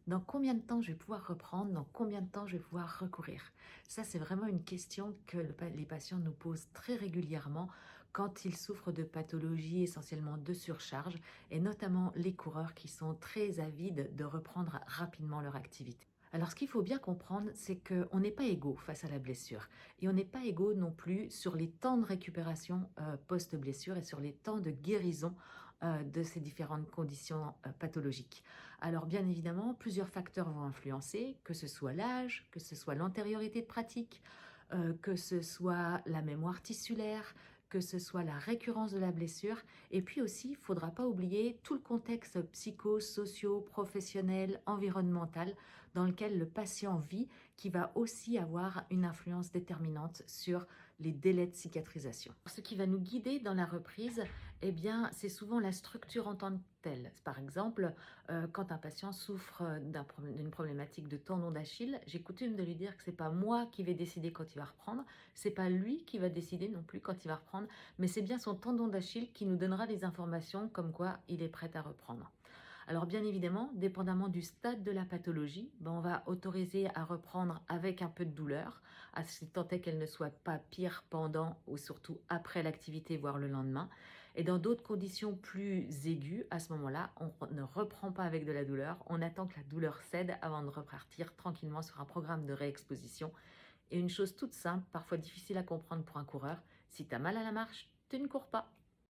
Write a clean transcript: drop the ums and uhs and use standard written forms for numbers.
Dans combien de temps je vais pouvoir reprendre? Dans combien de temps je vais pouvoir recourir? Ça, c'est vraiment une question que les patients nous posent très régulièrement quand ils souffrent de pathologies essentiellement de surcharge et notamment les coureurs qui sont très avides de reprendre rapidement leur activité. Alors, ce qu'il faut bien comprendre, c'est qu'on n'est pas égaux face à la blessure et on n'est pas égaux non plus sur les temps de récupération post-blessure et sur les temps de guérison de ces différentes conditions pathologiques. Alors bien évidemment, plusieurs facteurs vont influencer, que ce soit l'âge, que ce soit l'antériorité de pratique, que ce soit la mémoire tissulaire, que ce soit la récurrence de la blessure. Et puis aussi, il ne faudra pas oublier tout le contexte psycho, socio, professionnel, environnemental dans lequel le patient vit, qui va aussi avoir une influence déterminante sur les délais de cicatrisation. Ce qui va nous guider dans la reprise, eh bien, c'est souvent la structure en tant que telle. Par exemple, quand un patient souffre d'une problématique de tendon d'Achille, j'ai coutume de lui dire que c'est pas moi qui vais décider quand il va reprendre, c'est pas lui qui va décider non plus quand il va reprendre, mais c'est bien son tendon d'Achille qui nous donnera des informations comme quoi il est prêt à reprendre. Alors bien évidemment, dépendamment du stade de la pathologie, on va autoriser à reprendre avec un peu de douleur, à si tant est qu'elle ne soit pas pire pendant ou surtout après l'activité, voire le lendemain. Et dans d'autres conditions plus aiguës, à ce moment-là, on ne reprend pas avec de la douleur, on attend que la douleur cède avant de repartir tranquillement sur un programme de réexposition. Et une chose toute simple, parfois difficile à comprendre pour un coureur, si tu as mal à la marche, tu ne cours pas.